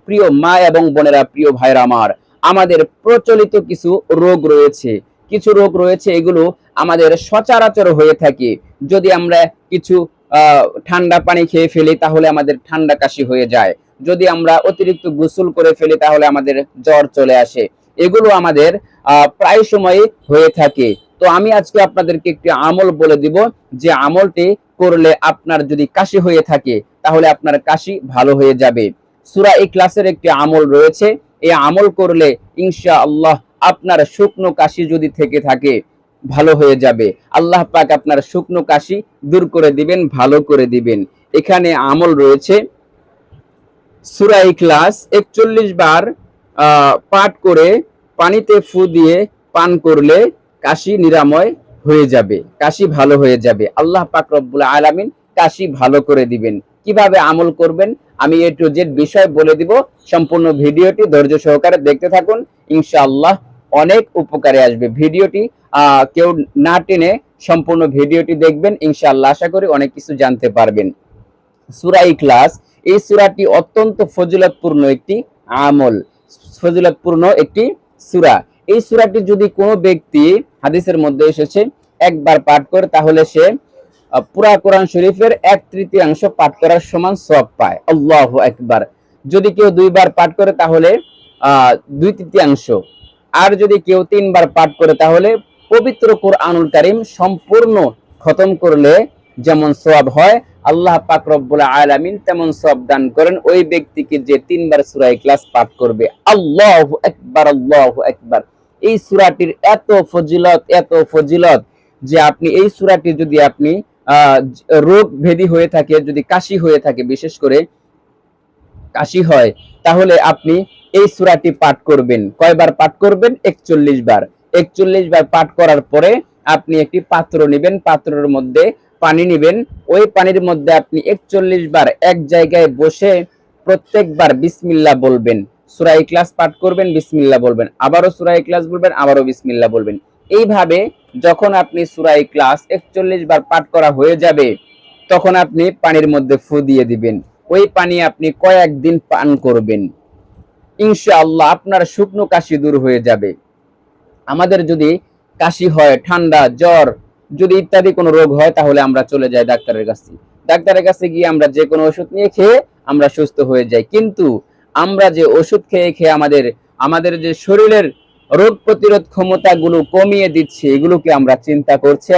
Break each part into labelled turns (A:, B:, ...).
A: প্রিয় মা এবং বোনেরা, প্রিয় ভাইরা আমার, আমাদের প্রচলিত কিছু রোগ রয়েছে, এগুলো আমাদের সচরাচর হয়ে থাকে। যদি আমরা কিছু ঠান্ডা পানি খেয়ে ফেলি তাহলে আমাদের ঠান্ডা কাশি হয়ে যায়, যদি আমরা অতিরিক্ত গোসল করে ফেলি তাহলে আমাদের জ্বর চলে আসে। এগুলো আমাদের প্রায় সময় হয়ে থাকে। তো আমি আজকে আপনাদেরকে একটি আমল বলে দিব, যে আমলটি করলে আপনার যদি কাশি হয়ে থাকে তাহলে আপনার কাশি ভালো হয়ে যাবে। সূরা ইখলাসের একটি আমল রয়েছে, এই আমল করলে ইনশাআল্লাহ আপনার শুকনো কাশি যদি থেকে থাকে ভালো হয়ে যাবে। আল্লাহ পাক আপনার শুকনো কাশি দূর করে দিবেন, ভালো করে দিবেন। এখানে আমল রয়েছে, সূরা ইখলাস 41 বার পাঠ করে পানিতে ফু দিয়ে পান করলে কাশি নিরাময় হয়ে যাবে, কাশি ভালো হয়ে যাবে। আল্লাহ পাক রব্বুল আলামিন কাশি ভালো করে দিবেন। কিভাবে আমল করবেন আমি এ টু জেড বিষয় বলে দিব। সম্পূর্ণ ভিডিওটি ধৈর্য সহকারে দেখতে থাকুন, ইনশাআল্লাহ অনেক উপকারে আসবে। ভিডিওটি কেউ না টেনে সম্পূর্ণ ভিডিওটি দেখবেন, ইনশাআল্লাহ আশা করি অনেক কিছু জানতে পারবেন। সূরা ইখলাস এই সূরাটি অত্যন্ত ফজিলতপূর্ণ একটি আমল, ফজিলতপূর্ণ একটি সূরা। এই সূরাটি যদি কোনো ব্যক্তি, হাদিসের মধ্যে এসেছে, একবার পাঠ করে তাহলে সে পুরা কোরআন শরীফের 1/3 পাঠ করার সমান সওয়াব পায়। আল্লাহু আকবার। যদি কেউ 2বার পাঠ করে তাহলে 2/3, আর যদি কেউ 3বার পাঠ করে তাহলে পবিত্র কোরআনুল কারীম সম্পূর্ণ খতম করলে যেমন সওয়াব হয়, আল্লাহ পাক রব্বুল আলামিন তেমন সওয়াব দান করেন ওই ব্যক্তিকে যে 3বার সূরা ইখলাস পাঠ করবে। আল্লাহু আকবার, আল্লাহু আকবার। এই সূরাটির এত ফজিলত যে আপনি এই সূরাটি যদি আপনি রোগ ভেদি হয়ে থাকে, যদি কাশি হয়ে থাকে, বিশেষ করে কাশি হয়, তাহলে আপনি এই সূরাটি পাঠ করবেন। কয়বার পাঠ করবেন? 41 বার। 41 বার পাঠ করার পরে আপনি একটি পাত্র নেবেন, পাত্রের মধ্যে পানি নেবেন, ওই পানির মধ্যে আপনি 41 বার এক জায়গায় বসে প্রত্যেকবার বিসমিল্লাহ বলবেন। সূরা ইখলাস পাঠ করবেন, বিসমিল্লাহ বলবেন, আবারও সূরা ইখলাস বলবেন, আবারও বিসমিল্লাহ বলবেন। এইভাবে যখন আপনি সূরা ইখলাস 41 বার পাঠ করা হয়ে যাবে, তখন আপনি পানির মধ্যে ফু দিয়ে দিবেন। ওই পানি আপনি কয়েকদিন পান করবেন, ইনশাআল্লাহ আপনার শুকনো কাশি দূর হয়ে যাবে। আমাদের যদি কাশি হয়, ঠান্ডা, জ্বর যদি ইত্যাদি কোনো রোগ হয়, তাহলে আমরা চলে যাই ডাক্তারের কাছে। ডাক্তারের কাছে গিয়ে আমরা যে কোনো ওষুধ নিয়ে খেয়ে আমরা সুস্থ হয়ে যাই। কিন্তু আমরা যে ওষুধ খেয়ে খেয়ে আমাদের যে শরীরের রোগ প্রতিরোধ ক্ষমতাগুলো কমিয়ে দিচ্ছে, এগুলোকে আমরা চিন্তা করছি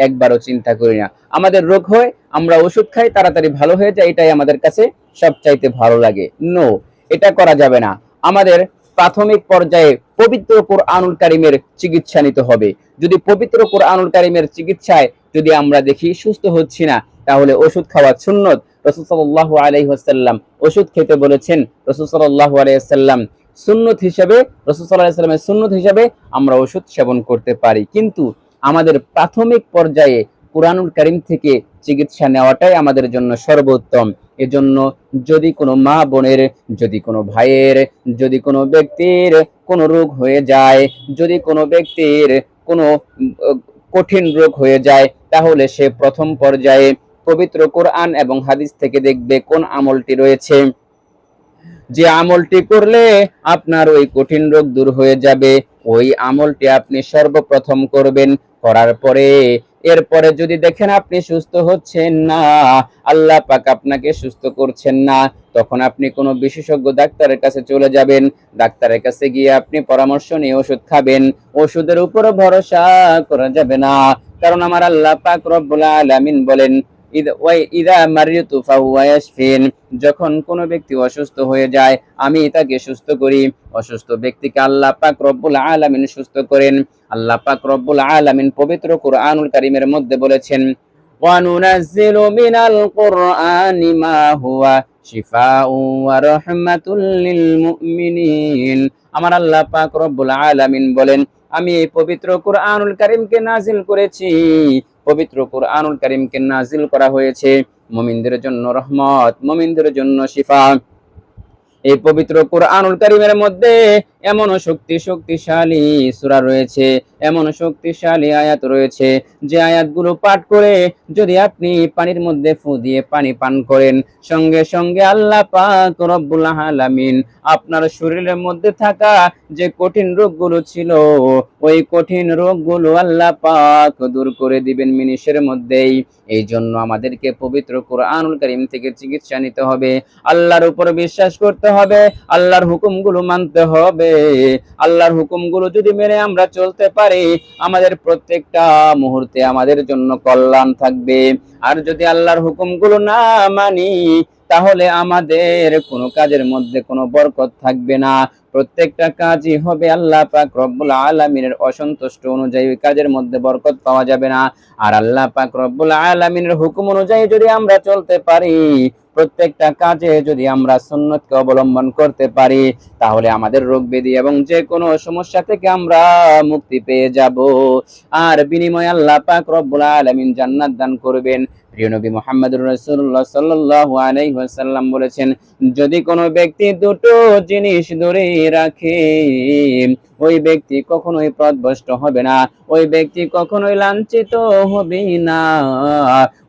A: একবারও চিন্তা করি না। আমাদের রোগ হয়, আমরা ওষুধ খাই, তাড়াতাড়ি ভালো হয়ে যায়, এটাই আমাদের কাছে সবচাইতে ভালো লাগে। নো, এটা করা যাবে না। আমাদের প্রাথমিক পর্যায়ে পবিত্র কোরআনুল কারীমের চিকিৎসা নিতে হবে। যদি পবিত্র কোরআনুল কারীমের চিকিৎসায় যদি আমরা দেখি সুস্থ হচ্ছি না, তাহলে ওষুধ খাওয়া সুন্নত। রাসূল সাল্লাল্লাহু আলাইহি ওয়াসাল্লাম ওষুধ খেতে বলেছেন। রাসূল সাল্লাল্লাহু আলাইহি ওয়াসাল্লাম সুন্নত হিসেবে, রাসূল সাল্লাল্লাহু আলাইহি ওয়াসাল্লামের সুন্নত হিসেবে আমরা ওষুধ সেবন করতে পারি। কিন্তু আমাদের প্রাথমিক পর্যায়ে কোরআনুল কারীম থেকে চিকিৎসা নেওয়াটাই আমাদের জন্য সর্বোত্তম। এজন্য যদি কোনো মা বোনের, যদি কোনো ভাইয়ের, যদি কোনো ব্যক্তির কোনো রোগ হয়ে যায়, যদি কোনো ব্যক্তির কোনো কঠিন রোগ হয়ে যায়, তাহলে সে প্রথম পর্যায়ে পবিত্র কোরআন এবং হাদিস থেকে দেখবে কোন আমলটি রয়েছে, যে আমলটি করলে আপনার ওই কঠিন রোগ দূর হয়ে যাবে, ওই আমলটি আপনি সর্বপ্রথম করবেন। করার পরে এরপরে যদি দেখেন আপনি সুস্থ হচ্ছেন না, আল্লাহ পাক আপনাকে সুস্থ করছেন না, তখন আপনি কোনো বিশেষজ্ঞ ডাক্তারের কাছে চলে যাবেন। ডাক্তারের কাছে গিয়ে আপনি পরামর্শ নিয়ে ওষুধ খাবেন। ওষুধের উপর ভরসা করা যাবে না, কারণ আমার আল্লাহ পাক রব্বুল আলামিন বলেন, ইদা মারিতু ফাহুয়া ইয়াশফিন, যখন কোনো ব্যক্তি অসুস্থ হয়ে যায় আমি তাকে সুস্থ করি। অসুস্থ ব্যক্তিকে আল্লাহ পাক রব্বুল আলামিন সুস্থ করেন। আল্লাহ পাক রব্বুল আলামিন পবিত্র কোরআনুল কারীমের মধ্যে বলেছেন, ওয়া নুনাজ্জিলু মিনাল কুরআনি মা হুয়া শিফাউ ওয়া রাহমাতুল লিল মুমিনিন। আমার আল্লাহ পাক রব্বুল আলামিন বলেন, আমি এই পবিত্র কোরআনুল কারীমকে নাজিল করেছি। পবিত্র কোরআনুল কারীমকে নাজিল করা হয়েছে মুমিনদের জন্য রহমত, মুমিনদের জন্য শিফা। এই পবিত্র কোরআনুল কারীমের মধ্যে এমন শক্তিশালী সূরা রয়েছে, এমন শক্তিশালী আয়াত রয়েছে, যে আয়াতগুলো পাঠ করে যদি আপনি পানির মধ্যে ফু দিয়ে পানি পান করেন, সঙ্গে সঙ্গে আল্লাহ পাক রব্বুল আলামিন আপনার শরীরের মধ্যে থাকা যে কঠিন রোগগুলো ছিল, ওই কঠিন রোগগুলো আল্লাহ পাক দূর করে দিবেন মিনিটের মধ্যেই। এই জন্য আমাদেরকে পবিত্র কোরআনুল কারীম থেকে চিকিৎসা নিতে হবে, আল্লাহর উপর বিশ্বাস করতে হবে, আল্লাহর হুকুমগুলো মানতে হবে। আল্লাহর হুকুমগুলো যদি মেনে আমরা চলতে পারি, আমাদের প্রত্যেকটা মুহূর্তে আমাদের জন্য কল্যাণ থাকবে। আর যদি আল্লাহর হুকুমগুলো না মানি, তাহলে আমাদের কোনো কাজের মধ্যে কোনো বরকত থাকবে না। প্রত্যেকটা কাজই হবে আল্লাহ পাক রব্বুল আলামিনের অসন্তুষ্ট অনুযায়ী, ওই কাজের মধ্যে বরকত পাওয়া যাবে না। আর আল্লাহ পাক রব্বুল আলামিনের হুকুম অনুযায়ী যদি আমরা চলতে পারি, প্রত্যেকটা কাজে যদি আমরা সুন্নতকে অবলম্বন করতে পারি, তাহলে আমাদের রোগ ব্যাধি এবং যে কোনো সমস্যা থেকে আমরা মুক্তি পেয়ে যাব। আর বিনিময়ে আল্লাহ পাক রব্বুল আলামিন জান্নাত দান করবেন। প্রিয় নবী মুহাম্মদুর রাসূলুল্লাহ সাল্লাল্লাহু আলাইহি ওয়াসাল্লাম বলেছেন, যদি কোনো ব্যক্তি দুটো জিনিস ধরে রাখে, ওই ব্যক্তি কখনোই পথভ্রষ্ট হবে না, ওই ব্যক্তি কখনোই লাঞ্ছিত হবে না।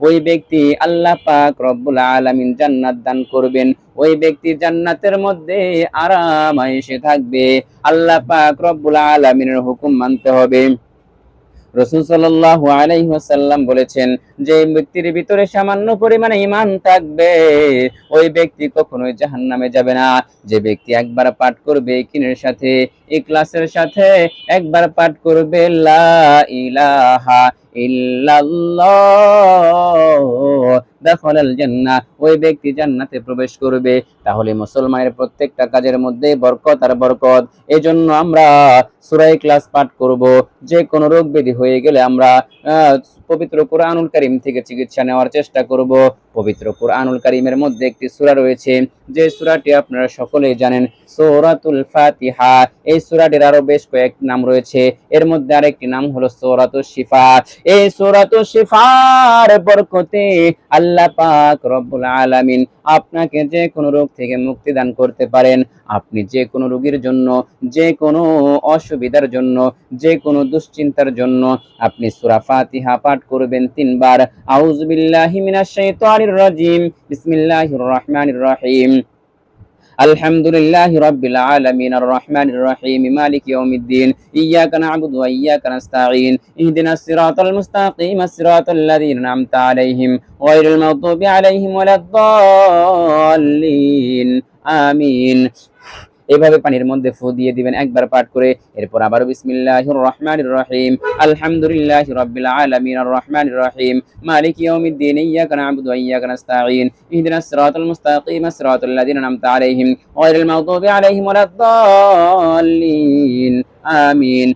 A: ওই ব্যক্তি আল্লাহ পাক রব্বুল আলামিন জান্নাত দান করবেন, ওই ব্যক্তি জান্নাতের মধ্যে আরাম আয়েশে থাকবে। আল্লাহ পাক রব্বুল আলামিনের হুকুম মানতে হবে। রাসূল সাল্লাল্লাহু আলাইহি ওয়াসাল্লাম বলেছেন, যে ব্যক্তির ভিতরে সামান্য পরিমাণে ঈমান থাকবে, ওই ব্যক্তি কখনোই জাহান্নামে যাবে না। যে ব্যক্তি একবার পাঠ করবে ইয়াকিনের সাথে, ইখলাসের সাথে একবার পাঠ করবে লা ইলাহা ইল্লাল্লাহ দাখালাল জান্নাহ, ওই ব্যক্তি জান্নাতে প্রবেশ করবে। তাহলে মুসলমানের প্রত্যেকটা কাজের মধ্যে বরকত আর বরকত। এজন্য আমরা সূরা ইখলাস পাঠ করব। যে কোনো রোগ ব্যাধি হয়ে গেলে আমরা পবিত্র কোরআনুল কারীম থেকে চিকিৎসা নেওয়ার চেষ্টা করব। পবিত্র কোরআনুল কারীমের মধ্যে একটি সূরা রয়েছে, যে সূরাটি আপনারা সকলেই জানেন, সূরাতুল ফাতিহা। এই সূরাটির আরো বেশ কয়েক নাম রয়েছে, এর মধ্যে আরেকটি নাম হলো সূরাতুশ শিফা। এই সূরাতুশ শিফার বরকতে আল্লাহ পাক রব্বুল আলামিন আপনাকে যে কোনো রোগ থেকে মুক্তি দান করতে পারেন। আপনি যে কোনো রোগীর জন্য, যে কোনো অসুবিধার জন্য, যে কোনো দুশ্চিন্তার জন্য আপনি সূরা ফাতিহা পাঠ করবেন 3 বার। আউযু বিল্লাহি মিনাশ শাইতানির রাজিম, বিসমিল্লাহির রহমানির রহিম। আলহামদুলিল্লাহি রাব্বিল আলামিন আর রহমানির রহিম মালিকি ইয়াউমিদ্দিন ইয়্যাকা না'বুদু ওয়া ইয়্যাকা নাস্তাঈন ইহদিনাস সিরাতাল মুস্তাকিম সিরাতাল লাযীনা আন'আমতা আলাইহিম গায়রিল মাগদুবি আলাইহিম ওয়ালাদ-দাল্লিন আমিন। এভাবে পানির মধ্যে ফু দিয়ে দিবেন একবার পাঠ করে। এরপর আবার বিসমিল্লাহির রহমানির রহিম, আলহামদুলিল্লাহি রাব্বিল আলামিন আর রহমানির রহিম মালিকি ইয়াউমিদ্দিন ইয়্যাকা না'বুদু ওয়া ইয়্যাকা নাস্তাঈন ইহদিনাস সিরাতাল মুস্তাকিম সিরাতাল লাযীনা আন'আমতা আলাইহিম গায়রিল মাগদুবি আলাইহিম ওয়ালাদ-দাল্লিন আমিন।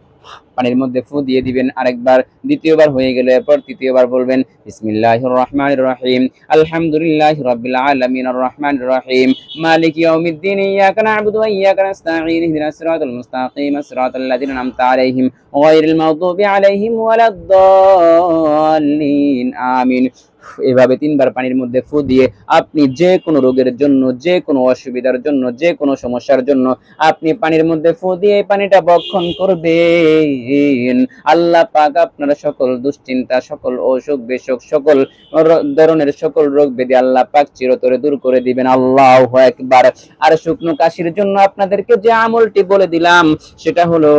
A: পানির মধ্যে ফু দিয়ে দিবেন আরেকবার। দ্বিতীয়বার হয়ে গেলে এরপর তৃতীয়বার বলবেন বিসমিল্লাহির রহমানির রহিম, আলহামদুলিল্লাহি রাব্বিল আলামিন আর রহমানির রহিম মালিকি ইয়াউমিদ্দিন ইয়্যাকা না'বুদু ওয়া ইয়্যাকা নাস্তাঈন ইহদিনাস সিরাতাল মুস্তাকিম সিরাতাল লাযীনা আন'আমতা আলাইহিম গায়রিল মাগদুবি আলাইহিম ওয়ালাদ-দাল্লিন আমিন। এভাবে 3 বার পানির মধ্যে ফু দিয়ে আপনি যে কোনো রোগের জন্য, যে কোনো অসুবিধার জন্য, যে কোনো সমস্যার জন্য আপনি পানির মধ্যে ফু দিয়ে এই পানিটা ভক্ষণ করবেন। আল্লাহ পাক আপনার সকল দুশ্চিন্তা, সকল অসুখ বিসুখ, সকল ধরনের সকল রোগ ব্যাধি আল্লাহ পাক চিরতরে দূর করে দিবেন। আল্লাহু আকবার। আর শুকনো কাশির জন্য আপনাদেরকে যে আমলটি বলে দিলাম, সেটা হলো,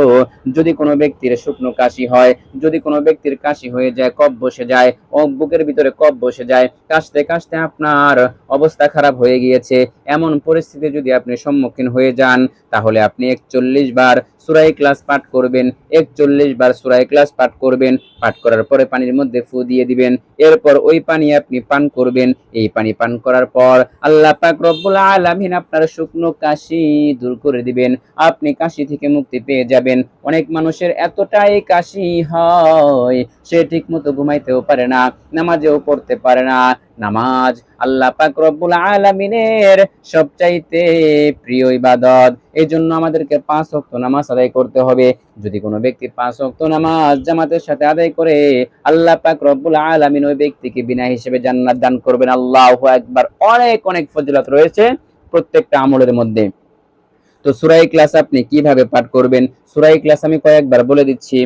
A: যদি কোনো ব্যক্তির শুকনো কাশি হয়, যদি কোনো ব্যক্তির কাশি হয়ে যায়, কফ বসে যায়, বুকের ভিতরে কফ বসে যায়, কাশতে কাশতে আপনার অবস্থা খারাপ হয়ে গিয়েছে, এমন পরিস্থিতি যদি আপনি সম্মুখীন হয়ে যান, তাহলে আপনি 41 বার সূরা ইখলাস পাঠ করবেন। 41 বার সূরা ইখলাস পাঠ করবেন। পাঠ করার পরে পানির মধ্যে ফু দিয়ে দিবেন। এরপর ওই পানি আপনি পান করবেন। এই পানি পান করার পর আল্লাহ পাক রব্বুল আলামিন আপনার শুকনো কাশি দূর করে দিবেন। আপনি কাশি থেকে মুক্তি পেয়ে যাবেন। অনেক মানুষের এতটাই কাশি হয়, সে ঠিকমতো ঘুমাইতেও পারে না, নামাজেও পড়তে পারে না। নামাজ আল্লাহ পাক রব্বুল আলামিনের সবচাইতে প্রিয় ইবাদত। এজন্য আমাদেরকে 5 ওয়াক্ত নামাজ আদায় করতে হবে। যদি কোনো ব্যক্তি 5 ওয়াক্ত নামাজ জামাতের সাথে আদায় করে, আল্লাহ পাক রব্বুল আলামিন ওই ব্যক্তিকে বিনা হিসেবে জান্নাত দান করবেন। আল্লাহু আকবার। অনেক অনেক ফজিলত রয়েছে প্রত্যেকটা আমলের মধ্যে। তো সূরা ইখলাস আপনি কিভাবে পাঠ করবেন, সূরা ইখলাস আমি কয়েকবার বলে দিচ্ছি।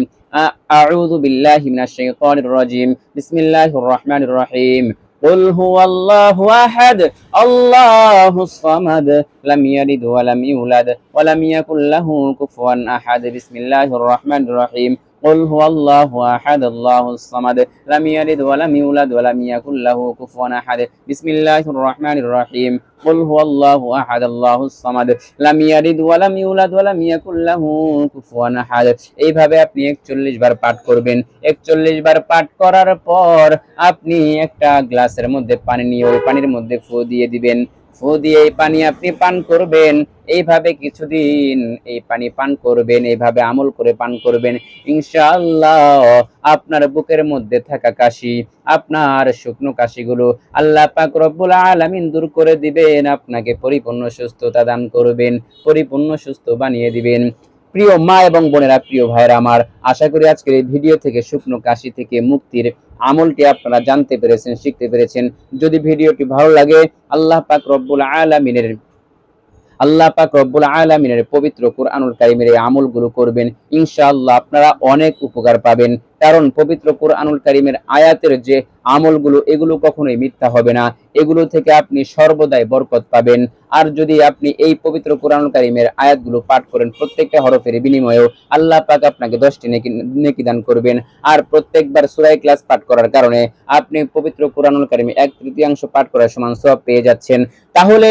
A: আউযু বিল্লাহি মিনাশ শাইতানির রাজিম, বিসমিল্লাহির রহমানির রহিম। قل هو الله أحد الله الصمد لم يلد ولم يولد ولم يكن له كفوا أحد بسم الله الرحمن الرحيم قل هو الله أحد الله الصمد لم يلد ولم يولد ولم يكن له كفوا أحد بسم الله الرحمن الرحيم قل هو الله أحد الله الصمد لم يلد ولم يولد ولم يكن له كفوا أحد। এইভাবে আপনি 41 বার পাঠ করবেন। 41 বার পাঠ করার পর আপনি একটা গ্লাসের মধ্যে পানি নিয়ে ওই পানির মধ্যে ফু দিয়ে দিবেন। ফু দিয়ে এই পানি আপনি পান করবেন। এইভাবে কিছুদিন এই পানি পান করবেন, এইভাবে আমল করে পান করবেন। ইনশাআল্লাহ আপনার বুকের মধ্যে থাকা কাশি, আপনার শুকনো কাশিগুলো আল্লাহ পাক রব্বুল আলামিন দূর করে দিবেন, আপনাকে পরিপূর্ণ সুস্থতা দান করবেন, পরিপূর্ণ সুস্থ বানিয়ে দিবেন। প্রিয় মা এবং বোনেরা, প্রিয় ভাইরা আমার, আশা করি আজকের এই ভিডিও থেকে শুকনো কাশি থেকে মুক্তির আমলটি আপনারা জানতে পেরেছেন, শিখতে পেরেছেন। যদি ভিডিওটি ভালো লাগে আল্লাহ পাক রব্বুল আলামিনের পবিত্র কুরআনুল কারীমের এই আমলগুলো করবেন, ইনশাআল্লাহ আপনারা অনেক উপকার পাবেন। কারণ পবিত্র কুরআনুল কারীমের আয়াতের যে আমলগুলো এগুলো কখনোই মিথ্যা হবে না, এগুলো থেকে আপনি সর্বদাই বরকত পাবেন। আর যদি আপনি এই পবিত্র কুরআনুল কারীমের আয়াতগুলো পাঠ করেন প্রত্যেকটা হরফের বিনিময়েও আল্লাহ পাক আপনাকে 10টি নেকি দান করবেন। আর প্রত্যেকবার সূরা ইখলাস পাঠ করার কারণে আপনি পবিত্র কুরআনুল কারীমে 1/3 পাঠ করার সমান সওয়াব পেয়ে যাচ্ছেন। তাহলে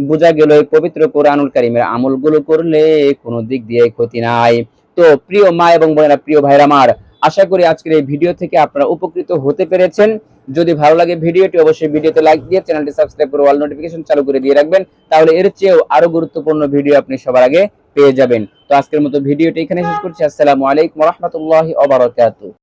A: বোঝা গেল এই পবিত্র কুরআনুল কারীমের আমলগুলো করলে কোনো দিক দিয়ে ক্ষতি নাই। তো প্রিয় মা এবং বোনেরা, প্রিয় ভাইরা আমার, আশা করি আজকের এই ভিডিও থেকে আপনারা উপকৃত হতে পেরেছেন। যদি ভালো লাগে ভিডিওটি অবশ্যই ভিডিওতে লাইক দিয়ে চ্যানেলটি সাবস্ক্রাইব করে অল নোটিফিকেশন চালু করে দিয়ে রাখবেন, তাহলে এর চেয়েও আরো গুরুত্বপূর্ণ ভিডিও আপনি সবার আগে পেয়ে যাবেন। তো আজকের মতো ভিডিওটি এখানে শেষ করছি। আসসালামু আলাইকুম ওয়া রাহমাতুল্লাহি ওয়া বারাকাতুহু।